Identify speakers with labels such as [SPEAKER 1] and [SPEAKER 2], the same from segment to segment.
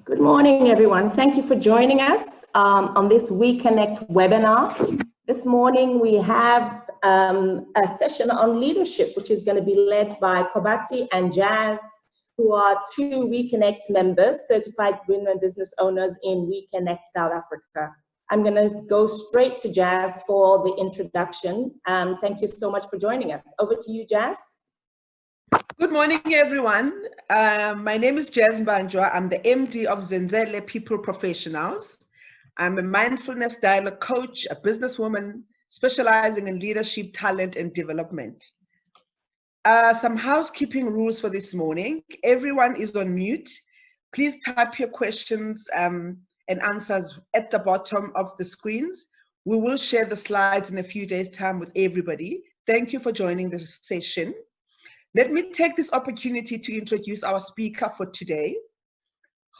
[SPEAKER 1] Good morning, everyone. Thank you for joining us on this We Connect webinar. This morning, we have a session on leadership, which is going to be led by Kobati and Jazz, who are two We Connect members, certified women business owners in We Connect South Africa. I'm going to go straight to Jazz for the introduction. Thank you so much for joining us. Over to you, Jazz.
[SPEAKER 2] Good morning, everyone. My name is Jazz Mbanjwa. I'm the MD of Zenzele People Professionals. I'm a mindfulness dialogue coach, a businesswoman specializing in leadership, talent, and development. Some housekeeping rules for this morning. Everyone is on mute. Please type your questions and answers at the bottom of the screens. We will share the slides in a few days' time with everybody. Thank you for joining this session. Let me take this opportunity to introduce our speaker for today.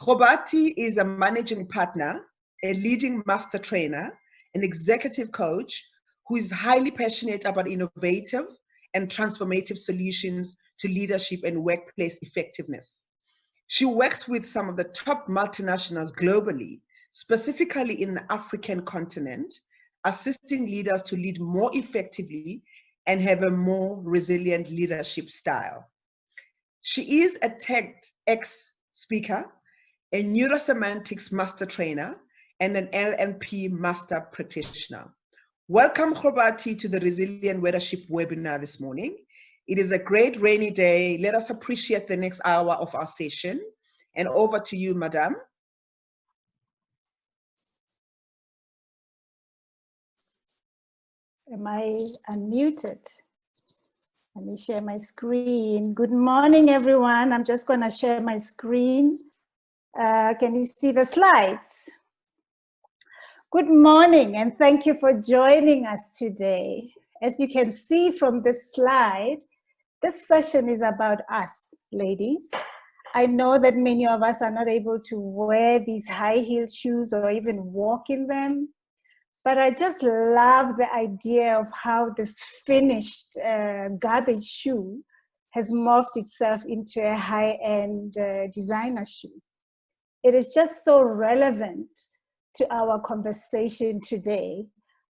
[SPEAKER 2] Kobati is a managing partner, a leading master trainer, an executive coach who is highly passionate about innovative and transformative solutions to leadership and workplace effectiveness. She works with some of the top multinationals globally, specifically in the African continent, assisting leaders to lead more effectively and have a more resilient leadership style. She is a TEDx speaker, a neurosemantics master trainer, and an LNP master practitioner. Welcome, Kobati, to the Resilient Leadership webinar this morning. It is a great rainy day. Let us appreciate the next hour of our session. And over to you, Madam.
[SPEAKER 3] Am I unmuted? Let me share my screen. Good morning, everyone. I'm just going to share my screen. Can you see the slides? Good morning, and thank you for joining us today. As you can see from this slide, this session is about us, ladies. I know that many of us are not able to wear these high-heeled shoes or even walk in them. But I just love the idea of how this finished garbage shoe has morphed itself into a high-end designer shoe. It is just so relevant to our conversation today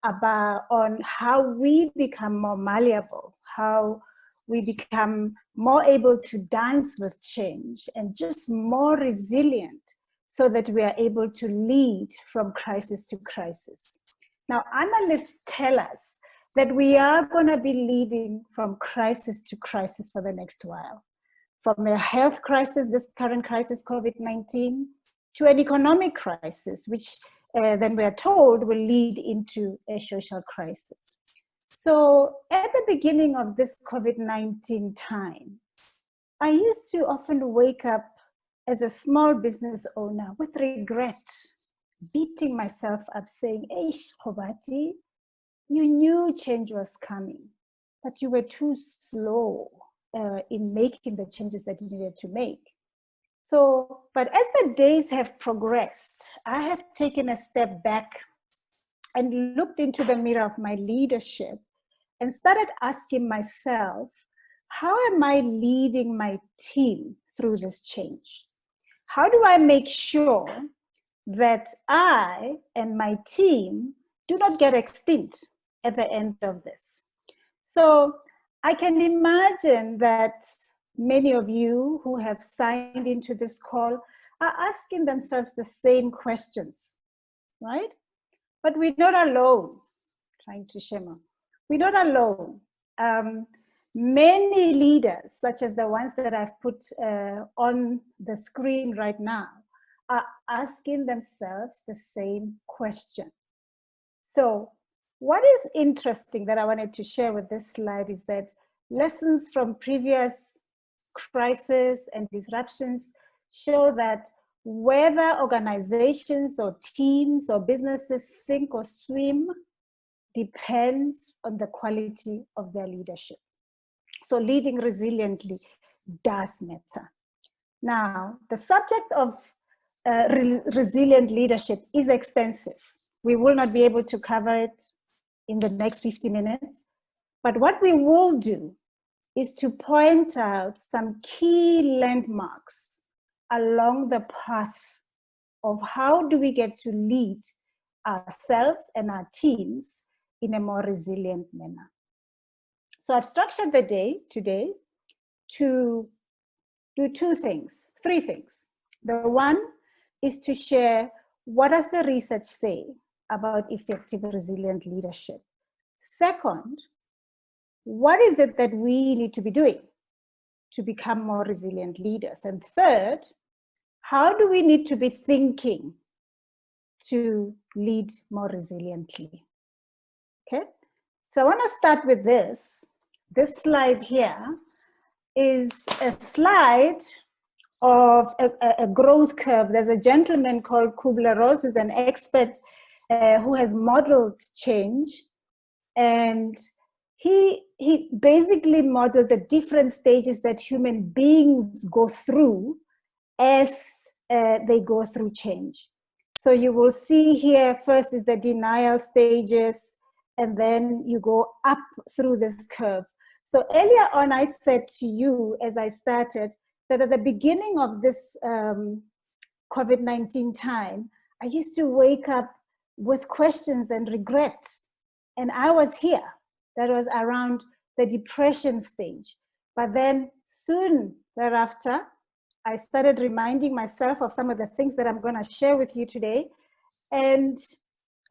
[SPEAKER 3] on how we become more malleable, how we become more able to dance with change and just more resilient so that we are able to lead from crisis to crisis. Now, analysts tell us that we are going to be leading from crisis to crisis for the next while. From a health crisis, this current crisis, COVID-19, to an economic crisis, which then we are told will lead into a social crisis. So at the beginning of this COVID-19 time, I used to often wake up as a small business owner with regret, beating myself up saying, "Eish, Kobati, you knew change was coming, but you were too slow in making the changes that you needed to make." So, but as the days have progressed, I have taken a step back and looked into the mirror of my leadership and started asking myself, how am I leading my team through this change? How do I make sure that I and my team do not get extinct at the end of this? So I can imagine that many of you who have signed into this call are asking themselves the same questions, right? But we're not alone. Trying to share more. We're not alone. Many leaders, such as the ones that I've put on the screen right now, are asking themselves the same question. So what is interesting that I wanted to share with this slide is that lessons from previous crises and disruptions show that whether organizations or teams or businesses sink or swim depends on the quality of their leadership. So leading resiliently does matter. Now, the subject of resilient leadership is extensive. We will not be able to cover it in the next 50 minutes. But what we will do is to point out some key landmarks along the path of how do we get to lead ourselves and our teams in a more resilient manner. So I've structured the day today to do three things. The one is to share what does the research say about effective resilient leadership. Second, what is it that we need to be doing to become more resilient leaders? And third, how do we need to be thinking to lead more resiliently? Okay, so I want to start with this. This slide here is a slide of a growth curve. There's a gentleman called Kubler-Ross, who's an expert who has modeled change. And he basically modeled the different stages that human beings go through as they go through change. So you will see here, first is the denial stages, and then you go up through this curve. So earlier on, I said to you as I started that at the beginning of this COVID-19 time, I used to wake up with questions and regrets. And I was here. That was around the depression stage. But then soon thereafter, I started reminding myself of some of the things that I'm going to share with you today. And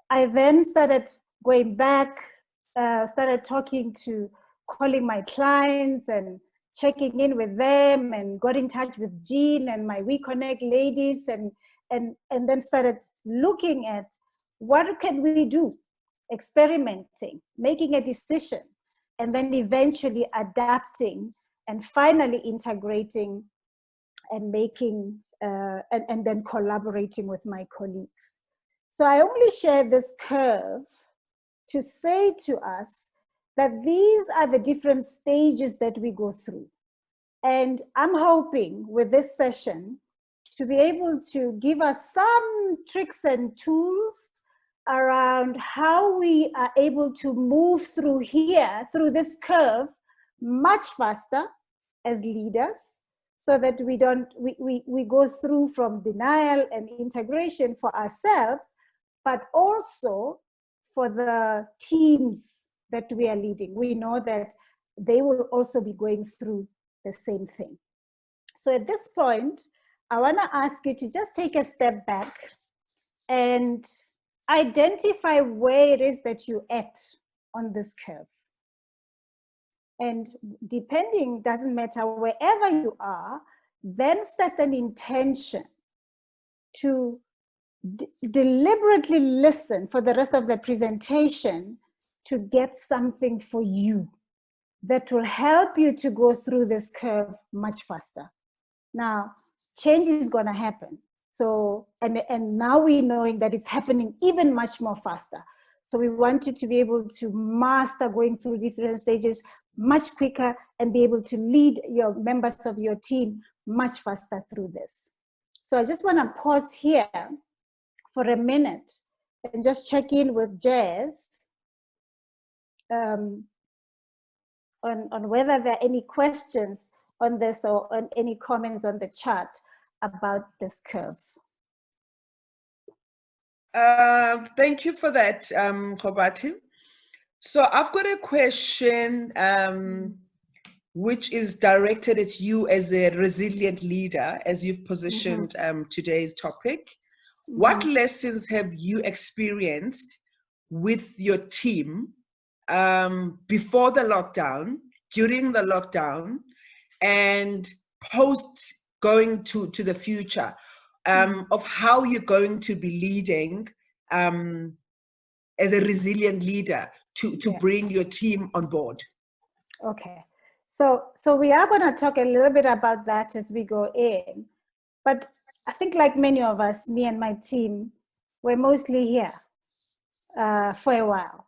[SPEAKER 3] I then started going back, started calling my clients and checking in with them, and got in touch with Jean and my We Connect ladies, and then started looking at what can we do, experimenting, making a decision, and then eventually adapting, and finally integrating and making, and then collaborating with my colleagues. So I only share this curve to say to us that these are the different stages that we go through. And I'm hoping with this session to be able to give us some tricks and tools around how we are able to move through through this curve, much faster as leaders, so that we go through from denial and integration for ourselves, but also for the teams that we are leading. We know that they will also be going through the same thing. So at this point, I want to ask you to just take a step back and identify where it is that you're at on this curve. And depending, doesn't matter, wherever you are, then set an intention to deliberately listen for the rest of the presentation to get something for you that will help you to go through this curve much faster. Now, change is going to happen. So, and now we're knowing that it's happening even much more faster. So we want you to be able to master going through different stages much quicker and be able to lead your members of your team much faster through this. So I just want to pause here for a minute and just check in with Jazz on whether there are any questions on this or on any comments on the chat about this curve.
[SPEAKER 2] Thank you for that, Kobati. So I've got a question which is directed at you as a resilient leader, as you've positioned today's topic. What lessons have you experienced with your team before the lockdown, during the lockdown, and post going to the future, of how you're going to be leading as a resilient leader to bring your team on board?
[SPEAKER 3] Okay, so we are going to talk a little bit about that as we go in, but I think like many of us, me and my team, we're mostly here for a while.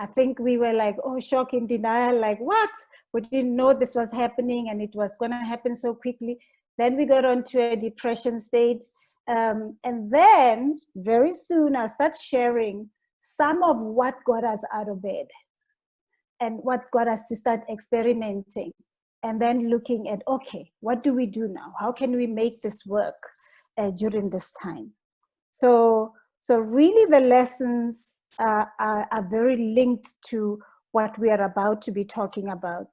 [SPEAKER 3] I think we were like, oh, shock in denial, like what? We didn't know this was happening and it was going to happen so quickly. Then we got onto a depression state. And then very soon I'll start sharing some of what got us out of bed and what got us to start experimenting, and then looking at, okay, what do we do now? How can we make this work during this time? So really the lessons are very linked to what we are about to be talking about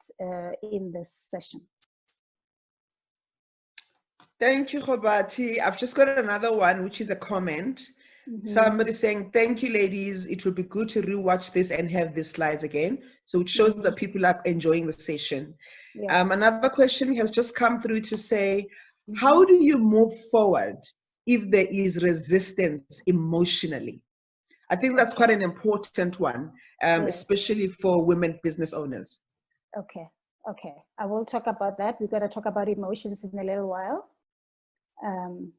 [SPEAKER 3] in this session.
[SPEAKER 2] Thank you, Kobati. I've just got another one, which is a comment.
[SPEAKER 3] Mm-hmm.
[SPEAKER 2] Somebody saying, thank you, ladies. It would be good to rewatch this and have these slides again. So it shows that people are enjoying the session.
[SPEAKER 3] Yeah.
[SPEAKER 2] Another question has just come through to say, how do you move forward if there is resistance emotionally? I think that's quite an important one,
[SPEAKER 3] Yes.
[SPEAKER 2] especially for women business owners.
[SPEAKER 3] Okay. I will talk about that. We're going to talk about emotions in a little while.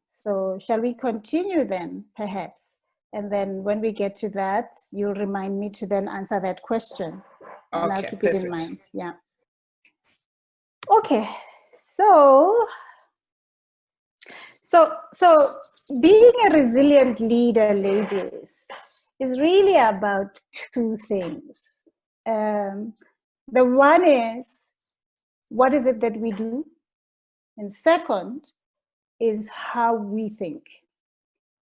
[SPEAKER 3] So shall we continue then, perhaps? And then when we get to that, you'll remind me to then answer that question. And I'll keep it in mind. Yeah. Okay. So being a resilient leader, ladies, is really about two things. The one is, what is it that we do? And second is how we think.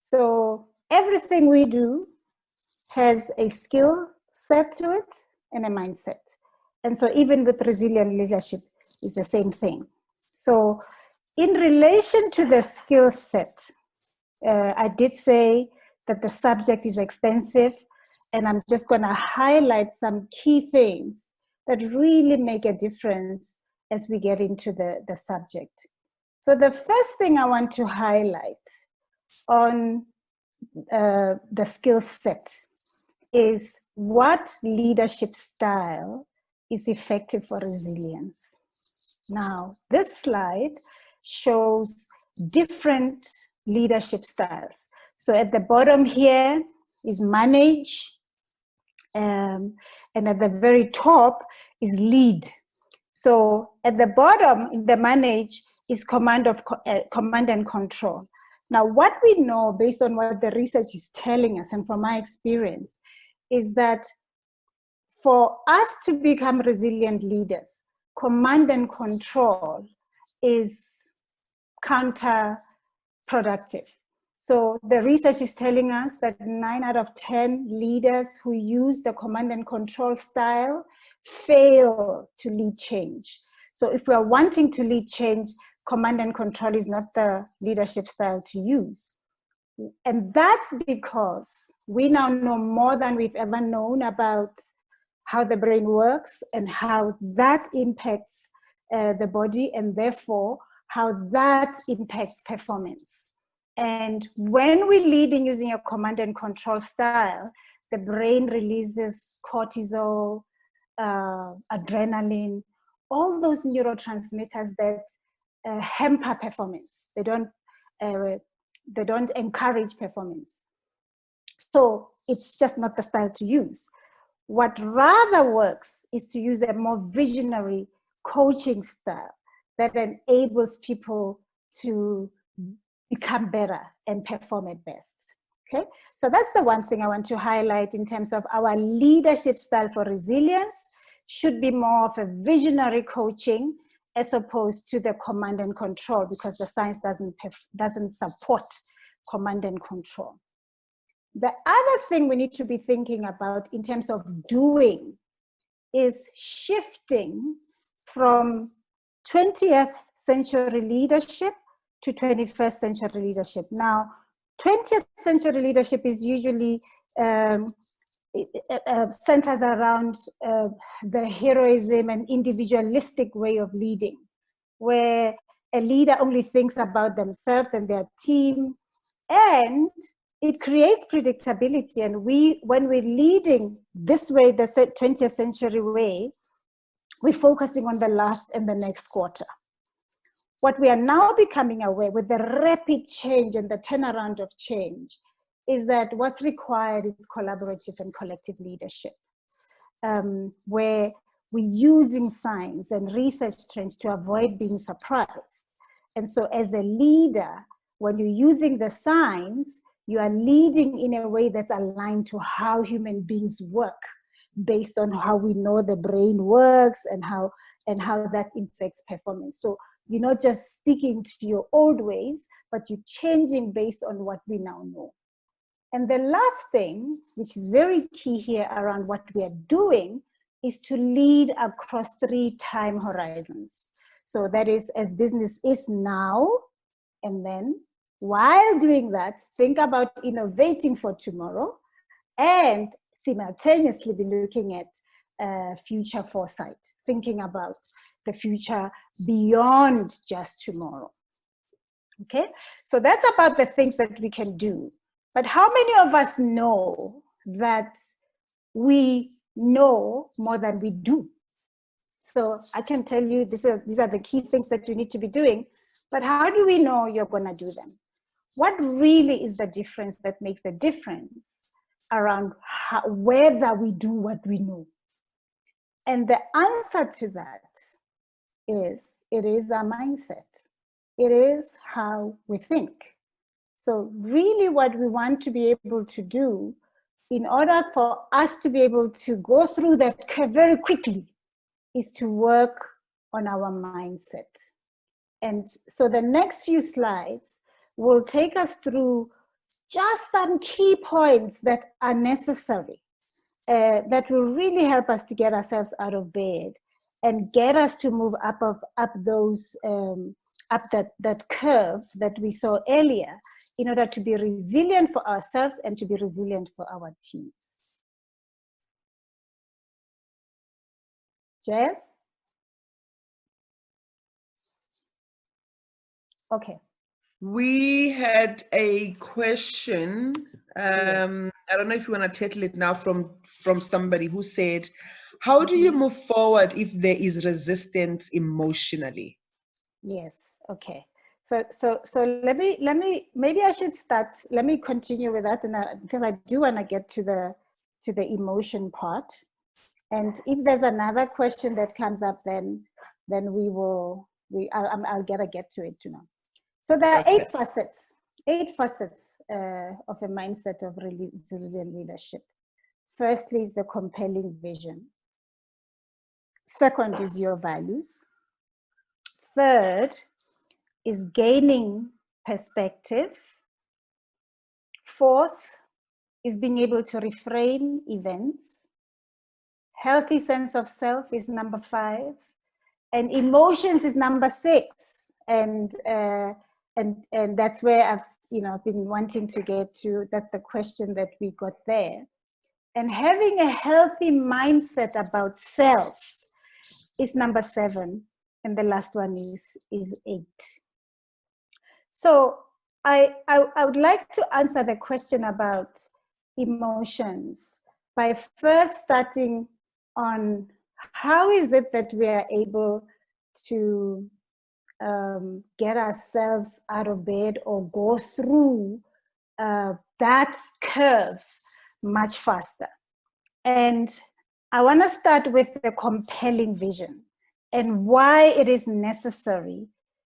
[SPEAKER 3] So everything we do has a skill set to it and a mindset. And so even with resilient leadership, it's the same thing. So in relation to the skill set, I did say that the subject is extensive, and I'm just going to highlight some key things that really make a difference as we get into the subject. So the first thing I want to highlight on the skill set is what leadership style is effective for resilience. Now, this slide shows different leadership styles. So at the bottom here is manage, and at the very top is lead. So at the bottom in the manage is command and control. Now, what we know based on what the research is telling us, and from my experience, is that for us to become resilient leaders, command and control is counterproductive. So the research is telling us that 9 out of 10 leaders who use the command and control style fail to lead change. So if we are wanting to lead change, command and control is not the leadership style to use. And that's because we now know more than we've ever known about how the brain works and how that impacts the body, and therefore how that impacts performance. And when we lead in using a command and control style, the brain releases cortisol, adrenaline, all those neurotransmitters that hamper performance. They don't encourage performance. So it's just not the style to use. What rather works is to use a more visionary coaching style that enables people to become better and perform at best. Okay, so that's the one thing I want to highlight in terms of our leadership style for resilience should be more of a visionary coaching as opposed to the command and control, because the science doesn't support command and control. The other thing we need to be thinking about in terms of doing is shifting from 20th century leadership to 21st century leadership. Now, 20th century leadership is usually centers around the heroism and individualistic way of leading, where a leader only thinks about themselves and their team, and it creates predictability. And when we're leading this way, the 20th century way, we're focusing on the last and the next quarter. What we are now becoming aware with the rapid change and the turnaround of change is that what's required is collaborative and collective leadership, where we're using science and research trends to avoid being surprised. And so as a leader, when you're using the science, you are leading in a way that's aligned to how human beings work, based on how we know the brain works and how that affects performance. So you're not just sticking to your old ways, but you're changing based on what we now know. And the last thing, which is very key here around what we are doing, is to lead across 3 time horizons. So that is, as business is now, and then while doing that, think about innovating for tomorrow, and simultaneously be looking at future foresight, thinking about the future beyond just tomorrow. Okay, so that's about the things that we can do. But how many of us know that we know more than we do? So I can tell you these are the key things that you need to be doing, but how do we know you're going to do them? What really is the difference that makes the difference around whether we do what we know? And the answer to that is, it is our mindset. It is how we think. So really what we want to be able to do in order for us to be able to go through that curve very quickly is to work on our mindset. And so the next few slides will take us through just some key points that are necessary, that will really help us to get ourselves out of bed and get us to move up that curve that we saw earlier, in order to be resilient for ourselves and to be resilient for our teams. Jess? Okay.
[SPEAKER 2] We had a question.
[SPEAKER 3] Yes.
[SPEAKER 2] I don't know if you want to tackle it now from somebody who said, how do you move forward if there is resistance emotionally?
[SPEAKER 3] Yes. Okay. So maybe I should start. Let me continue with that, and because I do want to get to the emotion part. And if there's another question that comes up, then I'll get to it too now. So there are 8 facets of a mindset of resilient leadership. Firstly is the compelling vision. Second is your values. Third is gaining perspective. Fourth is being able to reframe events. Healthy sense of self is number 5, and emotions is number 6. And that's where I've been wanting to get to. That's the question that we got there. And having a healthy mindset about self is number 7, and the last one is 8. So I would like to answer the question about emotions by first starting on how is it that we are able to get ourselves out of bed or go through that curve much faster. And I want to start with the compelling vision and why it is necessary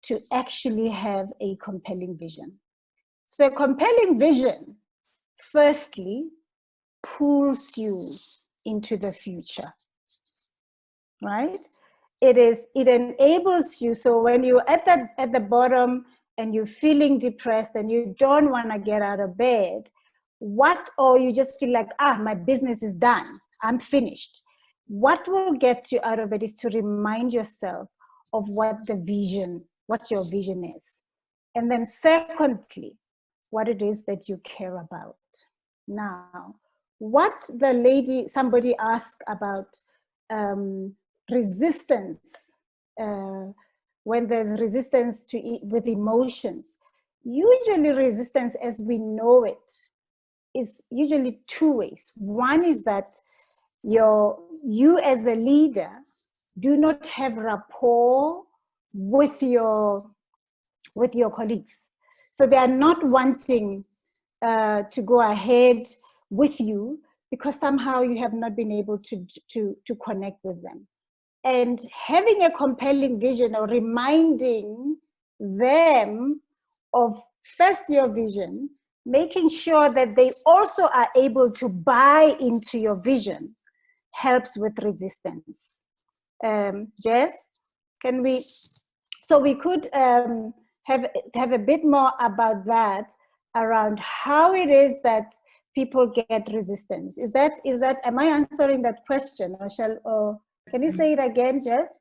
[SPEAKER 3] to actually have a compelling vision. So a compelling vision, firstly, pulls you into the future, right? It enables you. So when you're at the bottom and you're feeling depressed and you don't want to get out of bed, or you just feel like, my business is done, I'm finished. What will get you out of it is to remind yourself of what your vision is. And then secondly, what it is that you care about. Now, somebody asked about resistance, when there's resistance with emotions. Usually resistance as we know it is usually 2 ways. One is that you as a leader do not have rapport with your colleagues. So they are not wanting to go ahead with you because somehow you have not been able to connect with them. And having a compelling vision or reminding them of first your vision, making sure that they also are able to buy into your vision helps with resistance. Jess, we could have a bit more about that around how it is that people get resistance. Is that, am I answering that question, or can you say it again, Jess?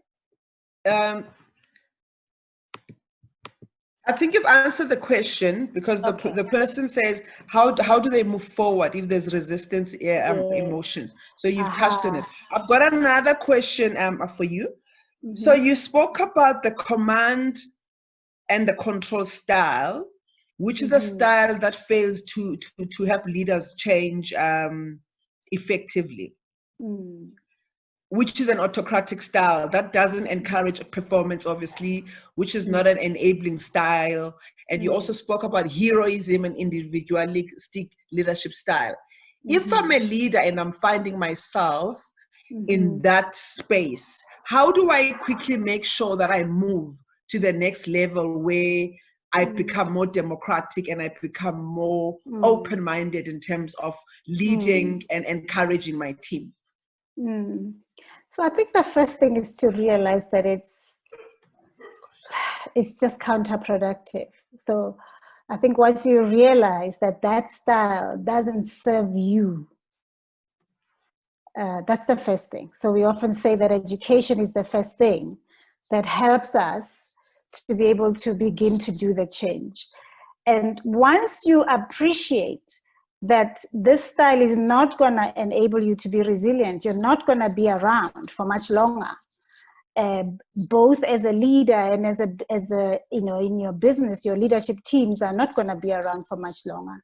[SPEAKER 2] I think you've answered the question, because the person says, how do they move forward if there's resistance emotion? So you've touched on it. I've got another question for you. So you spoke about the command and the control style, which is a style that fails to help leaders change effectively. Which is an autocratic style that doesn't encourage performance, obviously, which is not an enabling style. And you also spoke about heroism and individualistic leadership style. If I'm a leader and I'm finding myself in that space, how do I quickly make sure that I move to the next level where I become more democratic and I become more open-minded in terms of leading and encouraging my team?
[SPEAKER 3] So I think the first thing is to realize that it's just counterproductive. So I think once you realize that that style doesn't serve you, that's the first thing. So we often say that education is the first thing that helps us to be able to begin to do the change. And once you appreciate that this style is not going to enable you to be resilient, you're not going to be around for much longer, both as a leader and as a in your business, your leadership teams are not going to be around for much longer,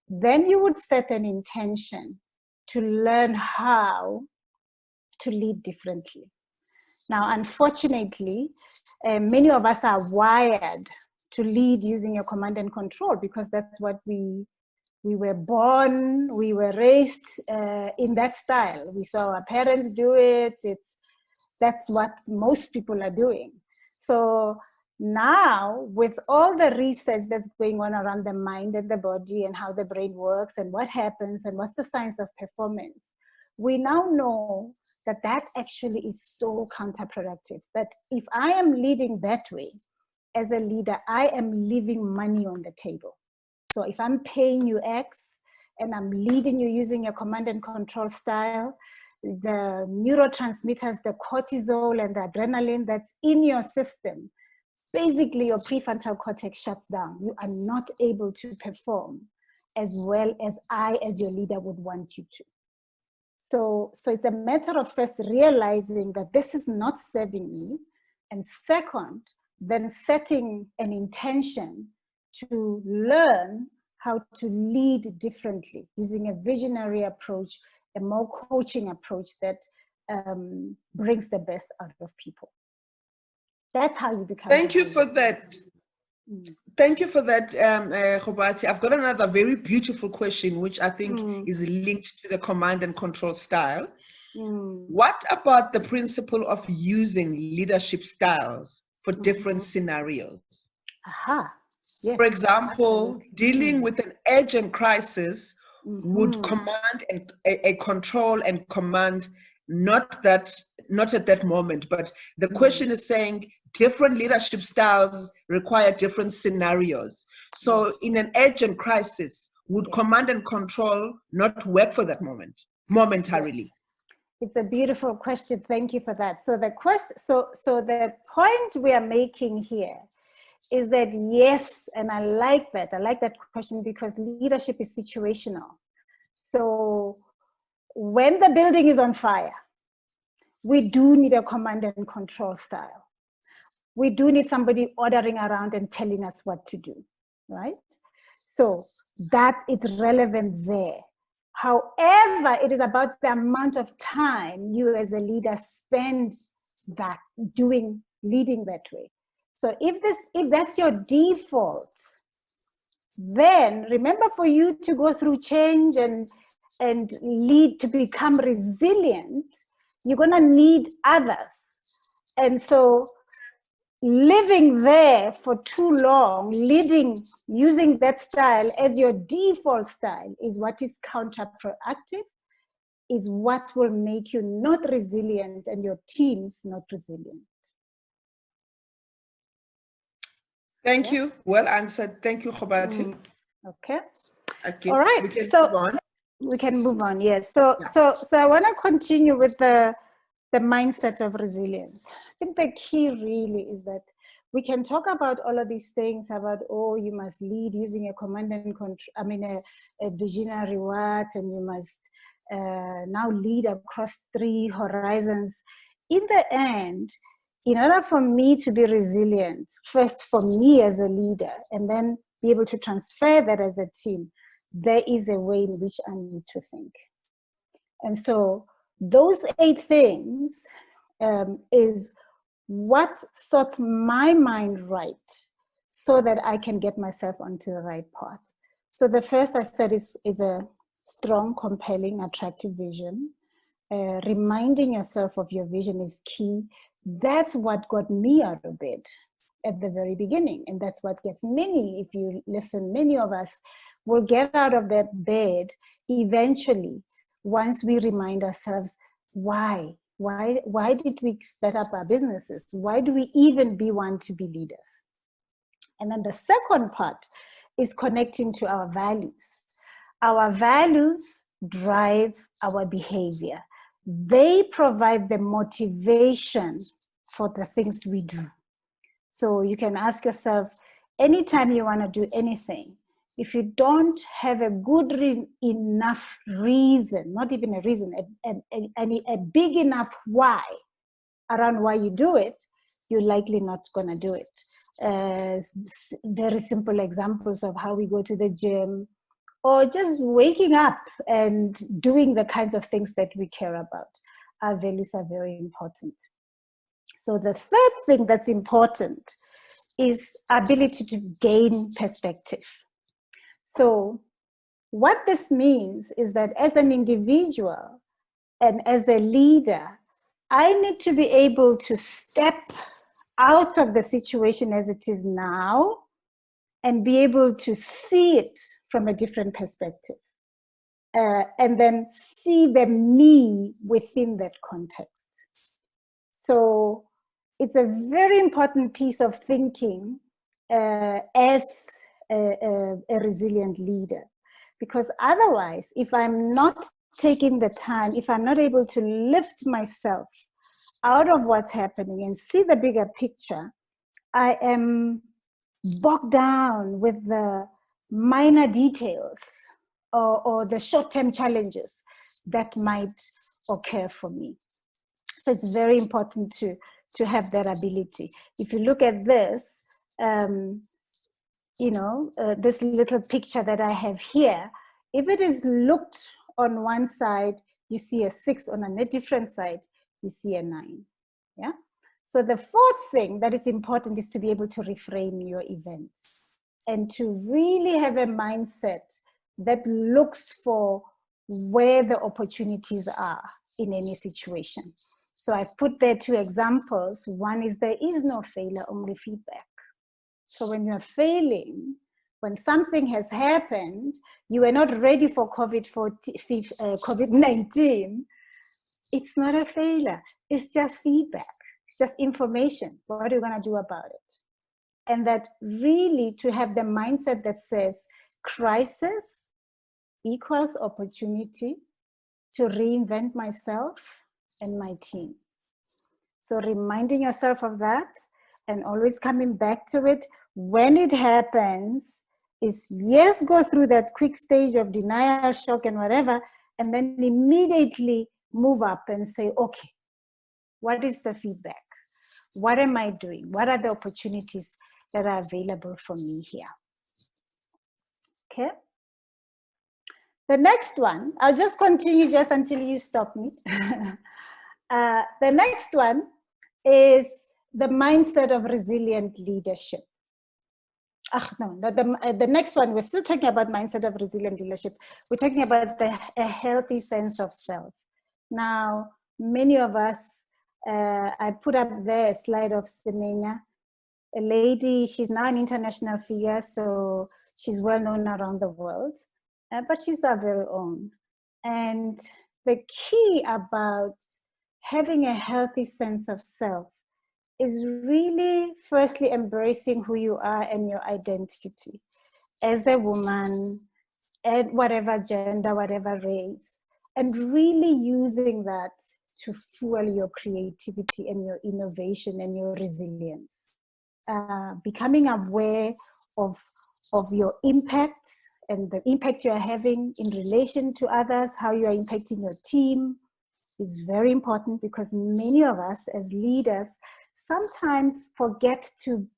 [SPEAKER 3] then you would set an intention to learn how to lead differently. Now, unfortunately, many of us are wired to lead using your command and control, because that's what we were born, we were raised in that style. We saw our parents do it. That's what most people are doing. So now, with all the research that's going on around the mind and the body and how the brain works and what happens and what's the science of performance, we now know that that actually is so counterproductive. That if I am leading that way, as a leader, I am leaving money on the table. So if I'm paying you X and I'm leading you using your command and control style, the neurotransmitters, the cortisol and the adrenaline that's in your system, basically your prefrontal cortex shuts down. You are not able to perform as well as I, as your leader, would want you to. So it's a matter of first realizing that this is not serving me, and second, then setting an intention to learn how to lead differently using a visionary approach, a more coaching approach that brings the best out of people. That's how you become.
[SPEAKER 2] Thank you for that. Thank you for that, Kgobatsi. I've got another very beautiful question, which I think is linked to the command and control style. What about the principle of using leadership styles for different scenarios?
[SPEAKER 3] Yes,
[SPEAKER 2] for example,
[SPEAKER 3] absolutely.
[SPEAKER 2] dealing with an urgent crisis would command a control and command, not at that moment, but the question is saying different leadership styles require different scenarios. So in an urgent crisis, would command and control not work for that moment, momentarily?
[SPEAKER 3] Yes. It's a beautiful question. Thank you for that. So the question, so the point we are making here is that yes, and I like that question, because leadership is situational. So when the building is on fire, we do need a command and control style. We do need somebody ordering around and telling us what to do, right? So that it's relevant there. However, it is about the amount of time you as a leader spend that leading that way. So if that's your default, then remember, for you to go through change and lead to become resilient, you're gonna need others. And so living there for too long, using that style as your default style is what is counterproductive, is what will make you not resilient and your teams not resilient.
[SPEAKER 2] Thank you. Well answered. Thank you, Kgobatsi.
[SPEAKER 3] Okay.
[SPEAKER 2] Okay.
[SPEAKER 3] All right.
[SPEAKER 2] We can
[SPEAKER 3] So
[SPEAKER 2] move on.
[SPEAKER 3] we can move on. Yes. So
[SPEAKER 2] Yeah.
[SPEAKER 3] so I want to continue with the mindset of resilience. I think the key really is that we can talk about all of these things about, oh, you must lead using a command and control, I mean, a visionary what, and you must now lead across 3 horizons. In the end, in order for me to be resilient, first for me as a leader, and then be able to transfer that as a team, there is a way in which I need to think. And so those 8 things is what sorts my mind right so that I can get myself onto the right path. So the first I said is a strong, compelling, attractive vision. Reminding yourself of your vision is key. That's what got me out of bed at the very beginning. And that's what gets many, if you listen, many of us will get out of that bed eventually once we remind ourselves, why did we set up our businesses? Why do we even want to be leaders? And then the second part is connecting to our values. Our values drive our behavior. They provide the motivation for the things we do. So you can ask yourself, anytime you want to do anything, if you don't have a good enough reason, not even a reason, a big enough why around why you do it, you're likely not going to do it. Very simple examples of how we go to the gym, or just waking up and doing the kinds of things that we care about. Our values are very important. So the third thing that's important is ability to gain perspective. So what this means is that as an individual and as a leader, I need to be able to step out of the situation as it is now and be able to see it from a different perspective. And then see the me within that context. So it's a very important piece of thinking as a resilient leader, because otherwise, if I'm not taking the time, if I'm not able to lift myself out of what's happening and see the bigger picture, I am bogged down with the minor details or the short-term challenges that might occur for me. So it's very important to have that ability. If you look at this, this little picture that I have here, if it is looked on one side, you see a 6, on a different side, you see a 9. Yeah. So the fourth thing that is important is to be able to reframe your events and to really have a mindset that looks for where the opportunities are in any situation. So I put there 2 examples. One is there is no failure, only feedback. So when you're failing, when something has happened, you are not ready for COVID-19, it's not a failure. It's just feedback. It's just information. What are you going to do about it? And that really to have the mindset that says crisis equals opportunity to reinvent myself and my team. So reminding yourself of that and always coming back to it when it happens is, yes, go through that quick stage of denial, shock, and whatever, and then immediately move up and say, okay, what is the feedback? What am I doing? What are the opportunities that are available for me here? Okay. The next one, I'll just continue just until you stop me. The next one is the mindset of resilient leadership. The next one, we're still talking about mindset of resilient leadership. We're talking about a healthy sense of self. Now, many of us, I put up there a slide of Semenya, a lady, she's now an international figure, so she's well known around the world, but she's our very own. And the key about having a healthy sense of self is really firstly embracing who you are and your identity. as a woman, at whatever gender, whatever race, and really using that to fuel your creativity and your innovation and your resilience. Becoming aware of your impact and the impact you are having in relation to others, how you are impacting your team is very important, because many of us as leaders sometimes forget to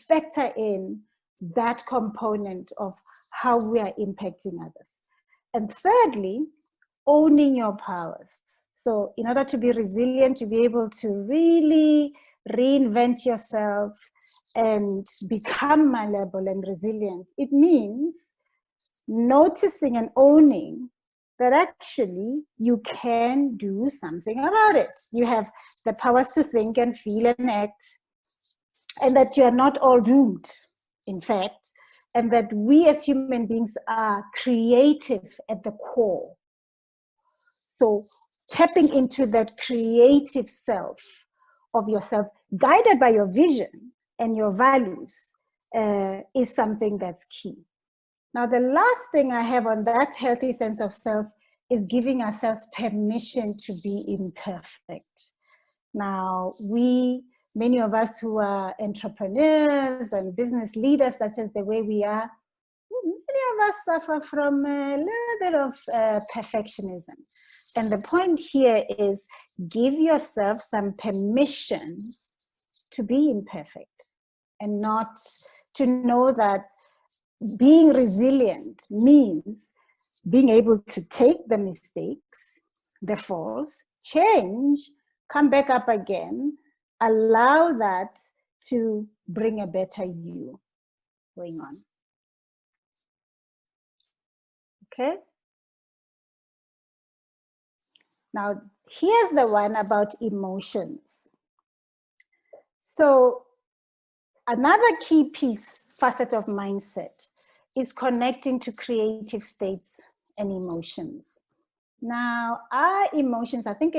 [SPEAKER 3] factor in that component of how we are impacting others. And thirdly, owning your powers. So in order to be resilient, to be able to really reinvent yourself and become malleable and resilient, it means noticing and owning that actually you can do something about it. You have the powers to think and feel and act, and that you are not all doomed, in fact, and that we as human beings are creative at the core. So tapping into that creative self of yourself, guided by your vision and your values, is something that's key. Now, the last thing I have on that healthy sense of self is giving ourselves permission to be imperfect. Now, many of us who are entrepreneurs and business leaders, such as the way we are, many of us suffer from a little bit of perfectionism. And the point here is give yourself some permission to be imperfect, and not to know that being resilient means being able to take the mistakes, the falls, change, come back up again, allow that to bring a better you going on. Okay? Now, here's the one about emotions. So, another key facet of mindset is connecting to creative states and emotions. Now, our emotions, I think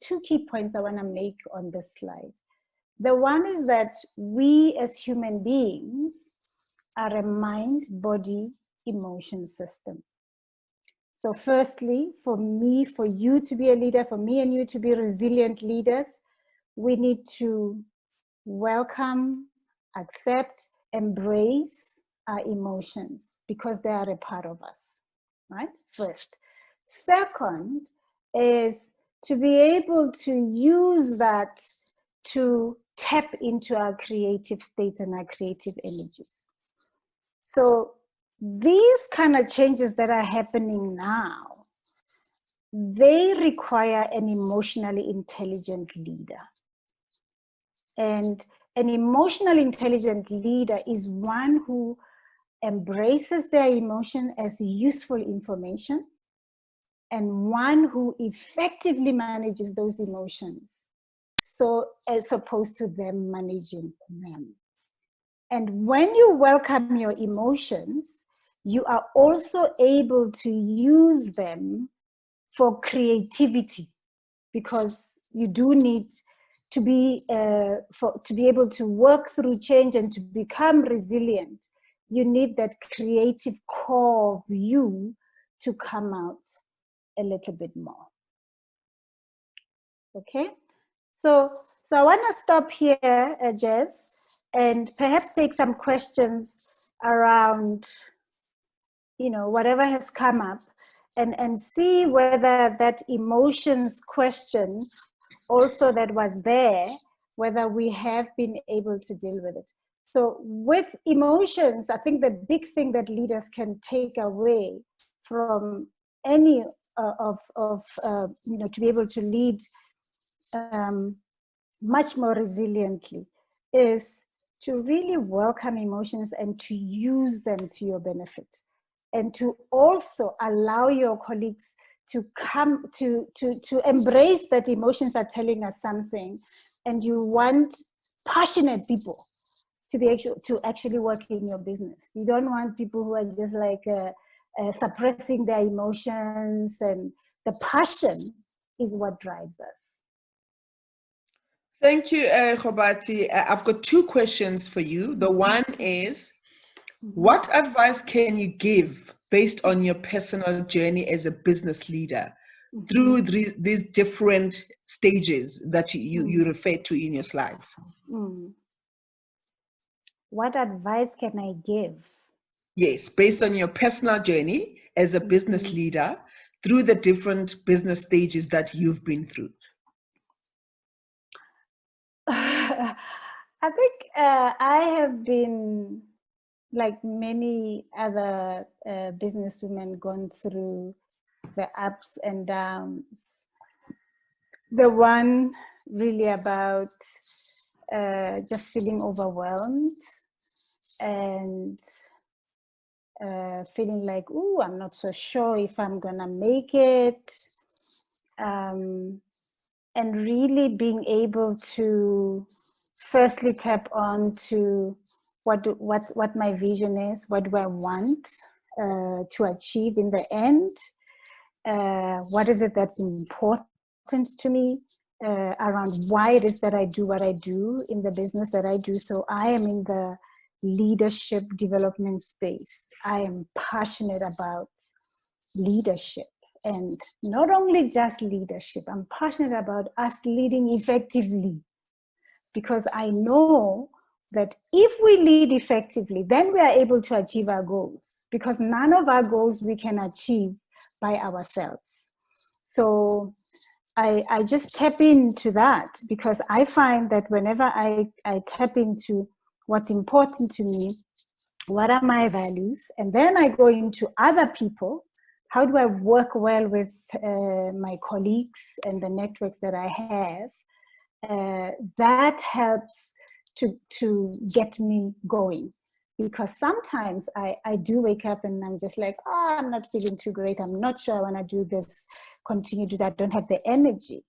[SPEAKER 3] two key points I want to make on this slide. The one is that we as human beings are a mind, body, emotion system. So firstly, for me, for you to be a leader, for me and you to be resilient leaders, we need to welcome, accept, embrace our emotions, because they are a part of us, right? First. Second is to be able to use that to tap into our creative states and our creative energies. So these kind of changes that are happening now, they require an emotionally intelligent leader. And an emotionally intelligent leader is one who embraces their emotion as useful information, and one who effectively manages those emotions, so as opposed to them managing them. And when you welcome your emotions, you are also able to use them for creativity, because you do need to be able to work through change and to become resilient. You need that creative core of you to come out a little bit more. Okay, so I want to stop here, Jez, and perhaps take some questions around, whatever has come up, and see whether that emotions question also that was there, whether we have been able to deal with it. So with emotions, I think the big thing that leaders can take away from any to be able to lead much more resiliently is to really welcome emotions and to use them to your benefit, and to also allow your colleagues to come to embrace that emotions are telling us something, and you want passionate people to be to actually work in your business. You don't want people who are just like suppressing their emotions, and the passion is what drives us.
[SPEAKER 2] Thank you, Khobati. I've got two questions for you. The one is, What advice can you give based on your personal journey as a business leader through these different stages that you refer to in your slides?
[SPEAKER 3] What advice can I give?
[SPEAKER 2] Yes, based on your personal journey as a business leader through the different business stages that you've been through.
[SPEAKER 3] I think I have been, like many other businesswomen, gone through the ups and downs. The one really about just feeling overwhelmed and feeling like, oh, I'm not so sure if I'm gonna make it. And really being able to firstly tap on to what my vision is, what do I want to achieve in the end, what is it that's important to me, around why it is that I do what I do in the business that I do. So I am in the leadership development space. I am passionate about leadership. And not only just leadership, I'm passionate about us leading effectively, because I know that if we lead effectively, then we are able to achieve our goals, because none of our goals we can achieve by ourselves. So I just tap into that, because I find that whenever I tap into what's important to me, what are my values, and then I go into other people. How do I work well with my colleagues and the networks that I have? That helps to get me going. Because sometimes I do wake up and I'm just like, oh, I'm not feeling too great. I'm not sure I want to do this, continue to do that. I don't have the energy.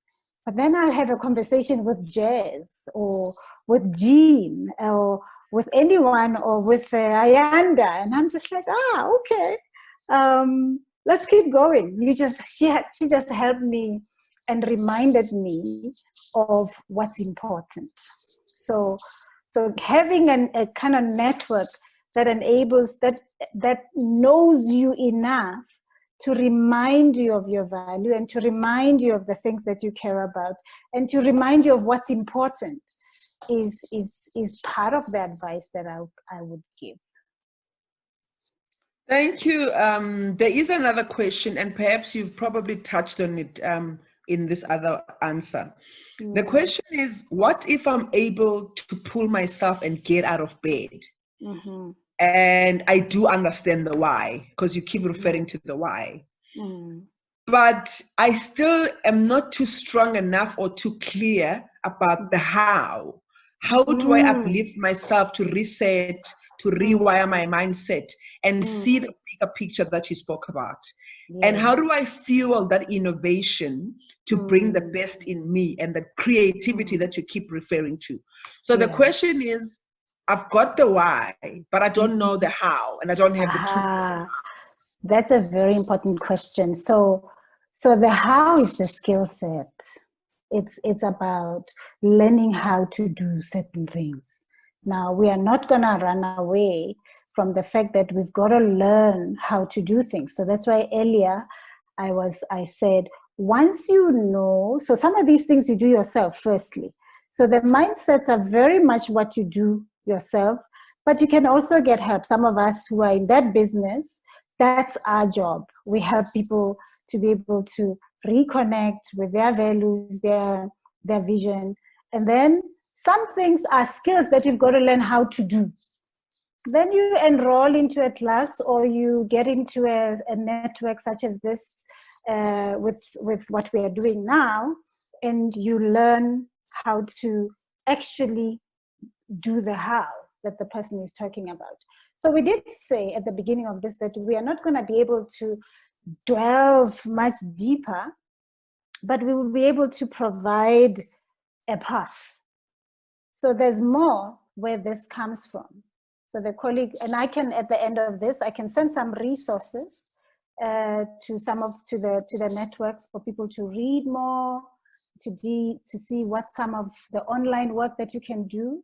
[SPEAKER 3] But then I'll have a conversation with Jez or with Jean or with anyone or with Ayanda. And I'm just like, okay. Let's keep going. She just helped me and reminded me of what's important. So having a kind of network that enables, that knows you enough to remind you of your value and to remind you of the things that you care about and to remind you of what's important is part of the advice that I would give.
[SPEAKER 2] Thank you. There is another question, and perhaps you've probably touched on it in this other answer. The question is, what if I'm able to pull myself and get out of bed? And I do understand the why, because you keep referring to the why. But I still am not too strong enough or too clear about the how. How do I uplift myself to reset, to rewire my mindset and see the bigger picture that you spoke about? Yes. And how do I fuel that innovation to bring the best in me and the creativity that you keep referring to? So the question is, I've got the why, but I don't know the how, and I don't have the tools.
[SPEAKER 3] That's a very important question. So the how is the skill set. It's about learning how to do certain things. Now, we are not going to run away from the fact that we've got to learn how to do things. So that's why earlier I said, once you know, so some of these things you do yourself firstly. So the mindsets are very much what you do yourself, but you can also get help. Some of us who are in that business, that's our job. We help people to be able to reconnect with their values, their vision. And then some things are skills that you've got to learn how to do. Then you enroll into a class or you get into a network such as this with what we are doing now, and you learn how to actually do the how that the person is talking about. So we did say at the beginning of this that we are not going to be able to delve much deeper, but we will be able to provide a path. So there's more where this comes from. So the colleague, and I can, at the end of this, I can send some resources to the network for people to read more, to see what some of the online work that you can do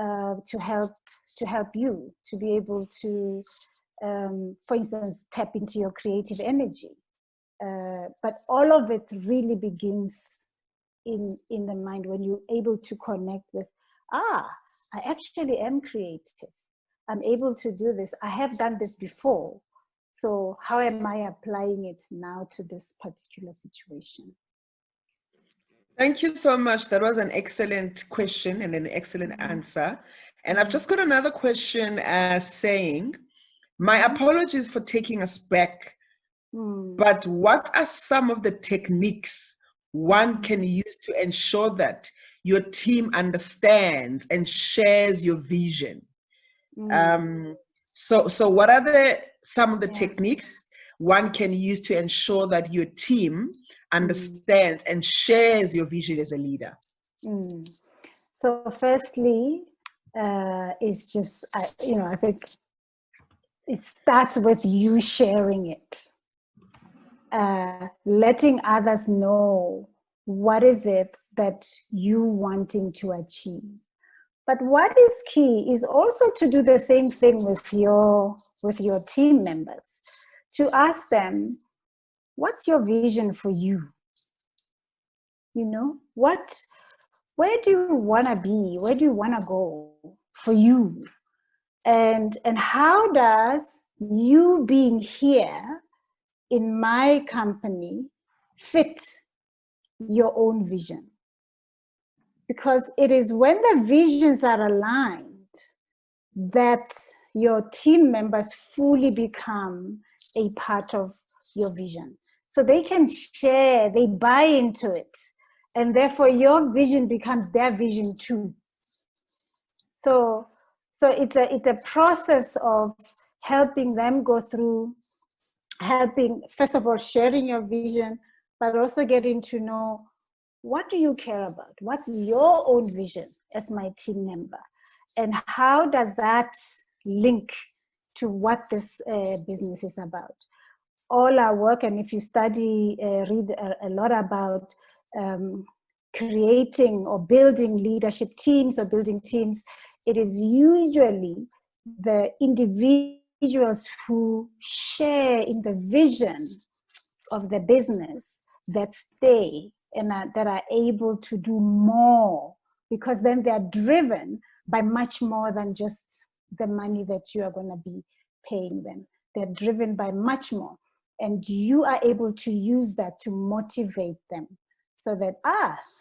[SPEAKER 3] to help you to be able to, for instance, tap into your creative energy. But all of it really begins in the mind when you're able to connect with, I actually am creative. I'm able to do this. I have done this before. So how am I applying it now to this particular situation?
[SPEAKER 2] Thank you so much. That was an excellent question and an excellent answer. And I've just got another question saying, my apologies for taking us back, but what are some of the techniques one can use to ensure that your team understands and shares your vision? So what are some of the techniques one can use to ensure that your team understands and shares your vision as a leader?
[SPEAKER 3] So firstly, it's just, I think it starts with you sharing it, letting others know what is it that you wanting to achieve. But what is key is also to do the same thing with your team members, to ask them, what's your vision for you? Where do you want to be? Where do you want to go for you? And how does you being here in my company fit your own vision? Because it is when the visions are aligned that your team members fully become a part of your vision. So they can share, they buy into it, and therefore your vision becomes their vision too. So it's a process of helping them go through, first of all, sharing your vision, but also getting to know, what do you care about? What's your own vision as my team member? And how does that link to what this business is about? All our work, and if you read a lot about creating or building leadership teams or building teams, it is usually the individuals who share in the vision of the business that stay and that are able to do more, because then they're driven by much more than just the money that you are going to be paying them. They're driven by much more. And you are able to use that to motivate them so that,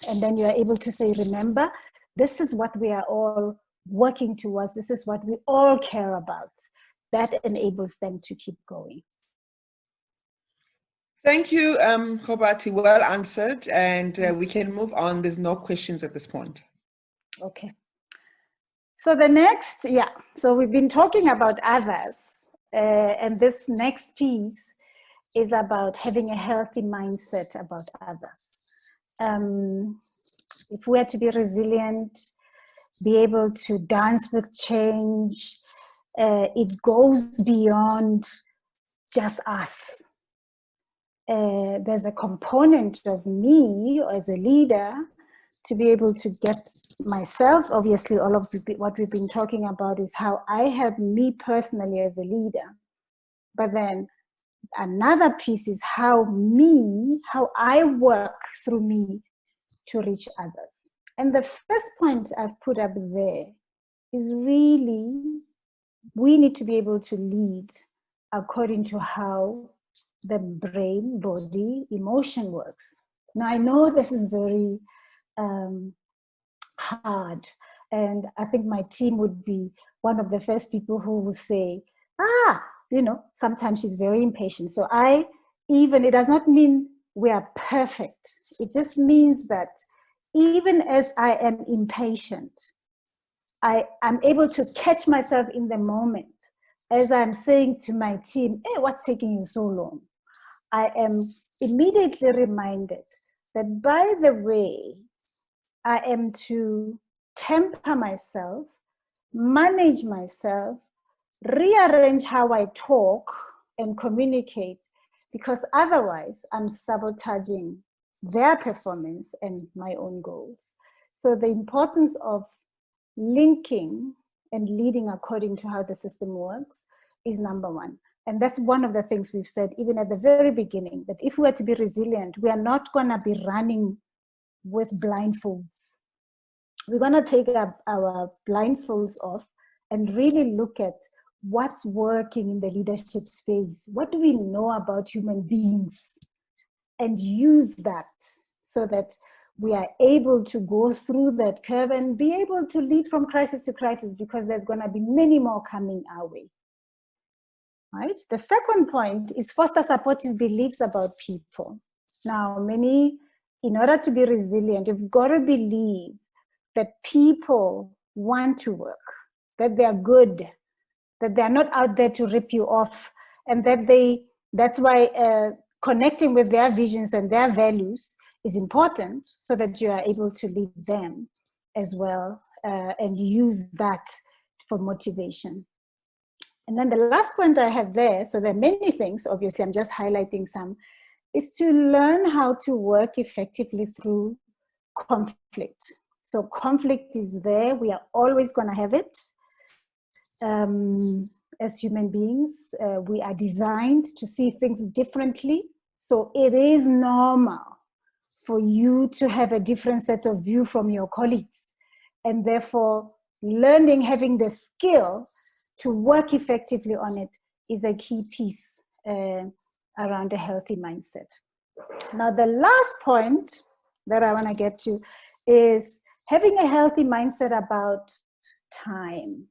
[SPEAKER 3] and then you are able to say, remember, this is what we are all working towards. This is what we all care about. That enables them to keep going.
[SPEAKER 2] Thank you, Kobati. Well answered. And we can move on. There's no questions at this point.
[SPEAKER 3] Okay. So the next, so we've been talking about others. And this next piece is about having a healthy mindset about others. If we are to be resilient, be able to dance with change, it goes beyond just us. There's a component of me as a leader to be able to get myself, obviously all of what we've been talking about is how I help me personally as a leader. But then another piece is how I work through me to reach others. And the first point I've put up there is really, we need to be able to lead according to how the brain, body, emotion works. Now, I know this is very hard, and I think my team would be one of the first people who will say, sometimes she's very impatient. So it does not mean we are perfect. It just means that even as I am impatient, I'm able to catch myself in the moment as I'm saying to my team, hey, what's taking you so long? I am immediately reminded that, by the way, I am to temper myself, manage myself, rearrange how I talk and communicate, because otherwise I'm sabotaging their performance and my own goals. So the importance of linking and leading according to how the system works is number one. And that's one of the things we've said, even at the very beginning, that if we are to be resilient, we are not going to be running with blindfolds. We're going to take our blindfolds off and really look at what's working in the leadership space. What do we know about human beings? And use that so that we are able to go through that curve and be able to lead from crisis to crisis, because there's going to be many more coming our way. Right? The second point is foster supportive beliefs about people. Now, in order to be resilient, you've got to believe that people want to work, that they are good, that they are not out there to rip you off, and that's why connecting with their visions and their values is important, so that you are able to lead them as well and use that for motivation. And then the last point I have there, so there are many things, obviously I'm just highlighting some, is to learn how to work effectively through conflict. So conflict is there, we are always going to have it. As human beings, we are designed to see things differently. So it is normal for you to have a different set of view from your colleagues. And therefore, learning, having the skill to work effectively on it is a key piece around a healthy mindset. Now, the last point that I want to get to is having a healthy mindset about time.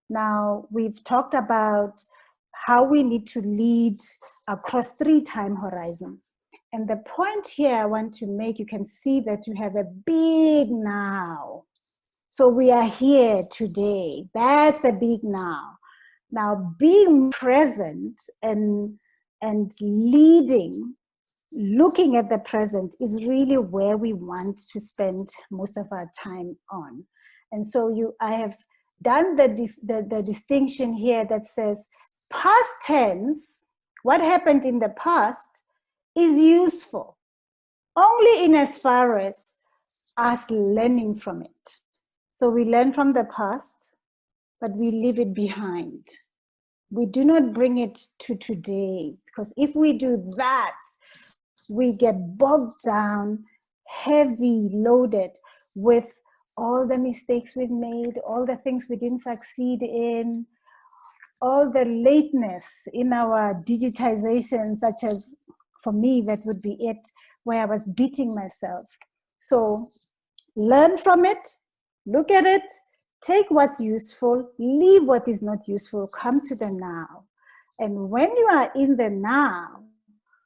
[SPEAKER 3] Now, we've talked about how we need to lead across 3 time horizons. And the point here I want to make, you can see that you have a big now. So we are here today. That's a big now. Now, being present and leading, looking at the present is really where we want to spend most of our time on. And so I have done the distinction here that says past tense, what happened in the past, is useful only in as far as us learning from it. So we learn from the past, but we leave it behind. We do not bring it to today, because if we do that, we get bogged down, heavy loaded with all the mistakes we've made, all the things we didn't succeed in, all the lateness in our digitization, such as, for me, that would be it, where I was beating myself. So learn from it, look at it, take what's useful, leave what is not useful, come to the now. And when you are in the now,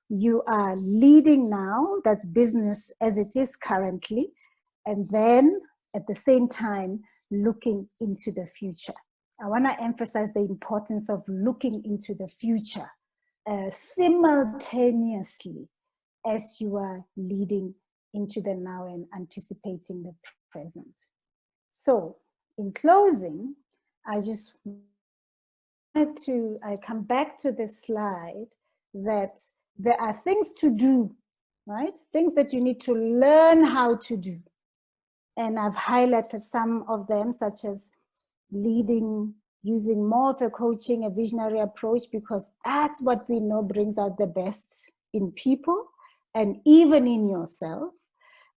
[SPEAKER 3] you are leading now, that's business as it is currently, and then at the same time, looking into the future. I want to emphasize the importance of looking into the future simultaneously as you are leading into the now and anticipating the present. So, in closing, I come back to this slide that there are things to do, right? Things that you need to learn how to do. And I've highlighted some of them, such as leading, using more of a coaching, a visionary approach, because that's what we know brings out the best in people and even in yourself.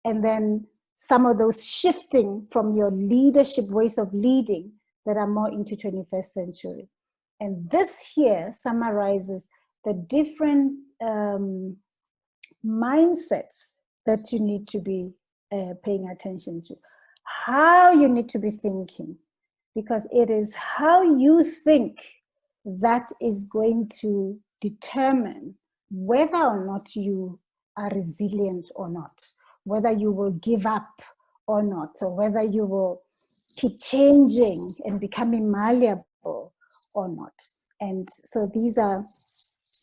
[SPEAKER 3] And then some of those shifting from your leadership ways of leading that are more into 21st century. And this here summarizes the different mindsets that you need to be paying attention to, how you need to be thinking, because it is how you think that is going to determine whether or not you are resilient or not, whether you will give up or not, or whether you will keep changing and becoming malleable or not. And so these are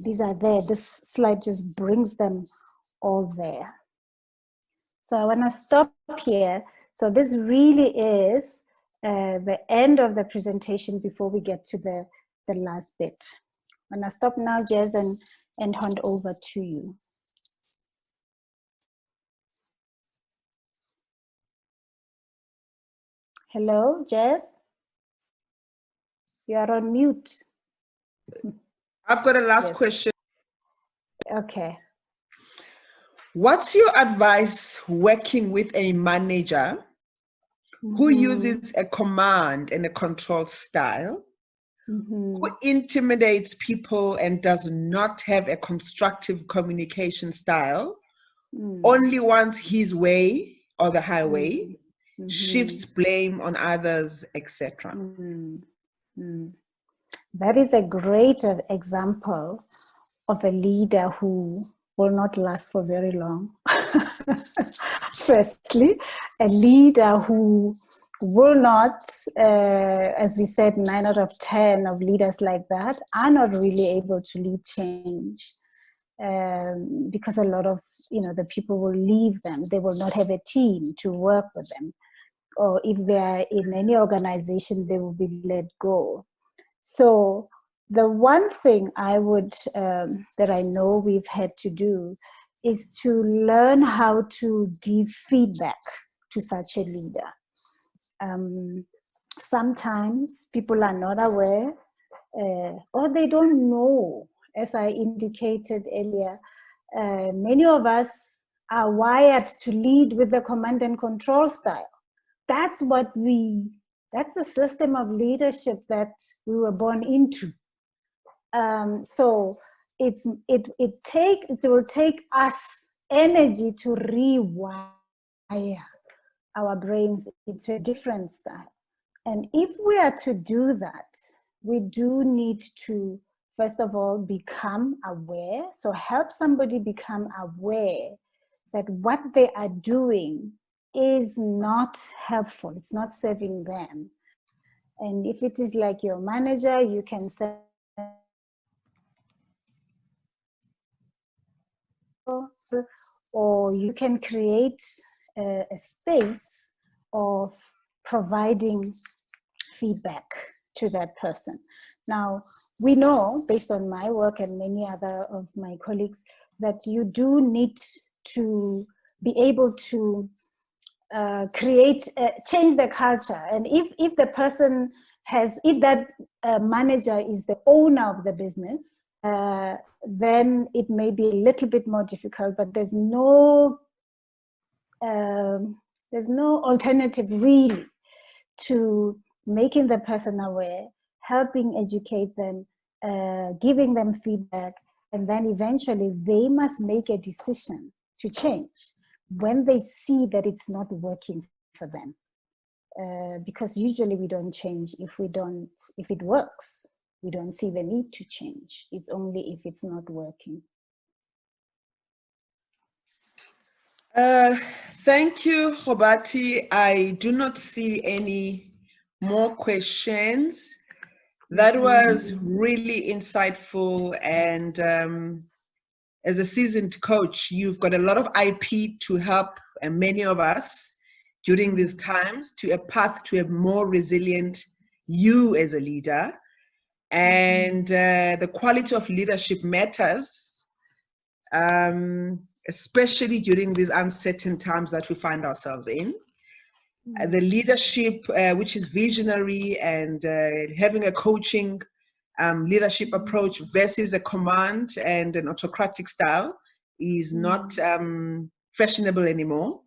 [SPEAKER 3] there. This slide just brings them all there. So I want to stop here. So this really is the end of the presentation before we get to the last bit. I'm going to stop now, Jez, and hand over to you. Hello, Jess? You are on mute.
[SPEAKER 2] I've got a last
[SPEAKER 3] Yes.
[SPEAKER 2] question.
[SPEAKER 3] Okay.
[SPEAKER 2] What's your advice working with a manager who uses a command and a control style, who intimidates people and does not have a constructive communication style, only wants his way or the highway, shifts blame on others, etc.?
[SPEAKER 3] That is a great example of a leader who will not last for very long. Firstly, a leader who will not, as we said, 9 out of 10 of leaders like that are not really able to lead change. Because a lot of the people will leave them. They will not have a team to work with them. Or if they are in any organization, they will be let go. So the one thing I would, that I know we've had to do is to learn how to give feedback to such a leader. Sometimes people are not aware or they don't know, as I indicated earlier. Many of us are wired to lead with the command and control style. That's the system of leadership that we were born into. So it will take us energy to rewire our brains into a different style. And if we are to do that, we do need to, first of all, become aware. So help somebody become aware that what they are doing is not helpful. It's not serving them. And if it is like your manager, you can say, or you can create a space of providing feedback to that person. Now, we know, based on my work and many other of my colleagues, that you do need to be able to change the culture. And if the person if that manager is the owner of the business, then it may be a little bit more difficult, but there's no alternative really to making the person aware, helping educate them, giving them feedback, and then eventually they must make a decision to change when they see that it's not working for them. Because usually we don't change if it works. We don't see the need to change. It's only if it's not working.
[SPEAKER 2] Thank you, Khobati. I do not see any more questions. That was really insightful, and as a seasoned coach, you've got a lot of IP to help many of us during these times to a path to a more resilient you as a leader. And the quality of leadership matters, especially during these uncertain times that we find ourselves in. The leadership, which is visionary and having a coaching leadership approach versus a command and an autocratic style is not fashionable anymore.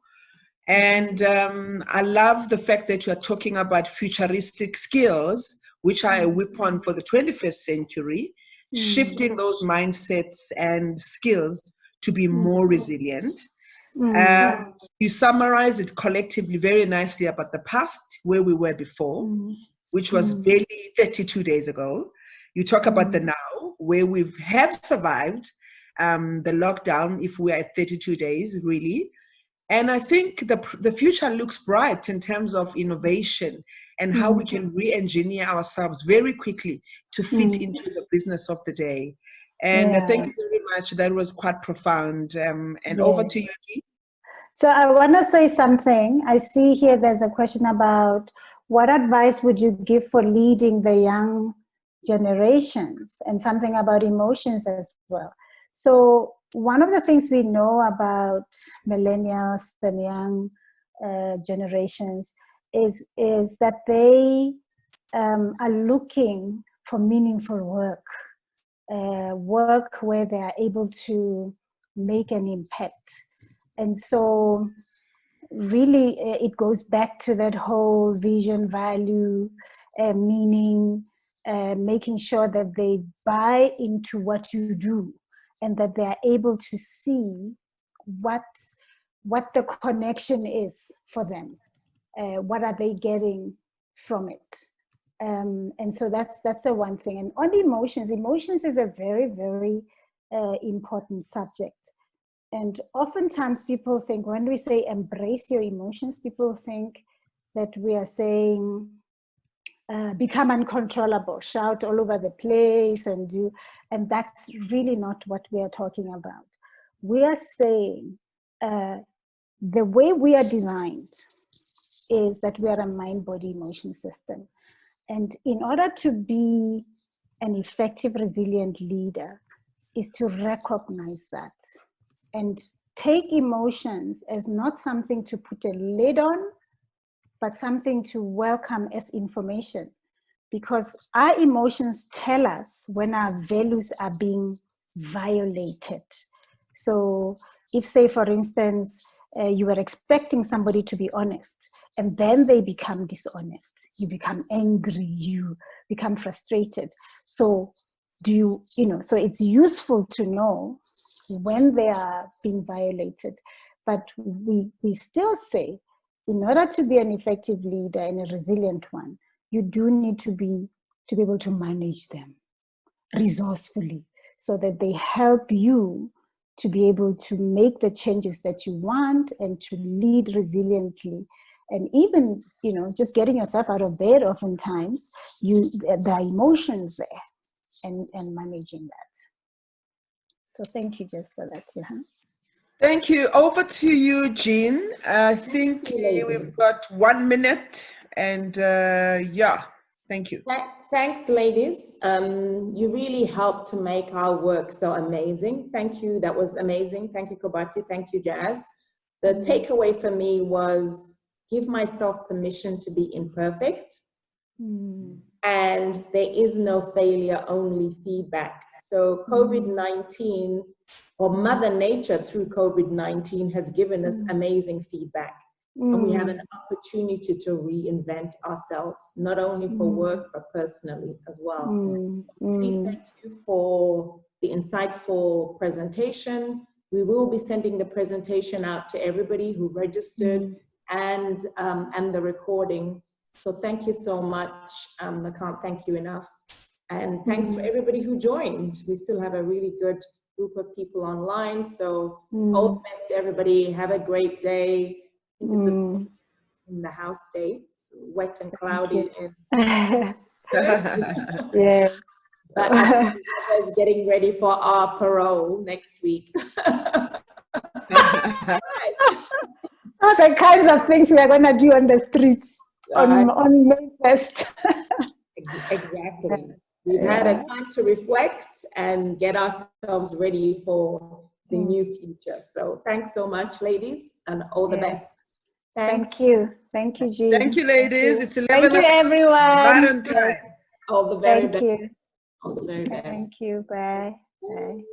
[SPEAKER 2] And I love the fact that you are talking about futuristic skills, which are a weapon for the 21st century, shifting those mindsets and skills to be more resilient. You summarize it collectively very nicely about the past, where we were before, which was barely 32 days ago. You talk about the now, where we have survived the lockdown, if we are at 32 days, really. And I think the future looks bright in terms of innovation and how we can re-engineer ourselves very quickly to fit into the business of the day. And thank you very much. That was quite profound. And over to you, Dee.
[SPEAKER 3] So I want to say something. I see here there's a question about what advice would you give for leading the young generations, and something about emotions as well. So one of the things we know about millennials and young generations is that they are looking for meaningful work, work where they are able to make an impact. And so really it goes back to that whole vision, value, meaning, making sure that they buy into what you do and that they are able to see what the connection is for them. What are they getting from it? And so that's the one thing. And on emotions is a very, very important subject. And oftentimes people think, when we say embrace your emotions, people think that we are saying become uncontrollable, shout all over the place, and that's really not what we are talking about. We are saying the way we are designed is that we are a mind, body, emotion system. And in order to be an effective, resilient leader is to recognize that and take emotions as not something to put a lid on, but something to welcome as information. Because our emotions tell us when our values are being violated. So if, say, for instance, you were expecting somebody to be honest, and then they become dishonest, you become angry, you become frustrated. So so it's useful to know when they are being violated. But we still say, in order to be an effective leader and a resilient one, you do need to be able to manage them resourcefully so that they help you to be able to make the changes that you want and to lead resiliently. And even, just getting yourself out of bed, oftentimes, there are emotions there and managing that. So thank you, Jess, for that. Yeah.
[SPEAKER 2] Thank you. Over to you, Jean. I think we've got 1 minute, and thank you.
[SPEAKER 1] Thanks, ladies. You really helped to make our work so amazing. Thank you. That was amazing. Thank you, Kobati. Thank you, Jazz. The takeaway for me was give myself permission to be imperfect. And there is no failure, only feedback. So COVID-19, or Mother Nature through COVID-19, has given us amazing feedback. And we have an opportunity to reinvent ourselves, not only for work, but personally as well. We thank you for the insightful presentation. We will be sending the presentation out to everybody who registered and the recording. So thank you so much. I can't thank you enough. And thanks for everybody who joined. We still have a really good group of people online. So all the best to everybody. Have a great day. I think it's in the house today. It's wet and cloudy.
[SPEAKER 3] Yeah.
[SPEAKER 1] But I think we're getting ready for our parole next week.
[SPEAKER 3] The kinds of things we are going to do on the streets on May 1st.
[SPEAKER 1] Exactly. We've had a time to reflect and get ourselves ready for the new future. So thanks so much, ladies, and all the best. Thanks.
[SPEAKER 3] Thank you. Thank you, Jean.
[SPEAKER 2] Thank you, ladies. It's 11
[SPEAKER 3] Thank you, everyone.
[SPEAKER 2] Right on time.
[SPEAKER 1] All the very best.
[SPEAKER 3] Thank you.
[SPEAKER 1] All the very best.
[SPEAKER 3] Thank you. Bye. Bye.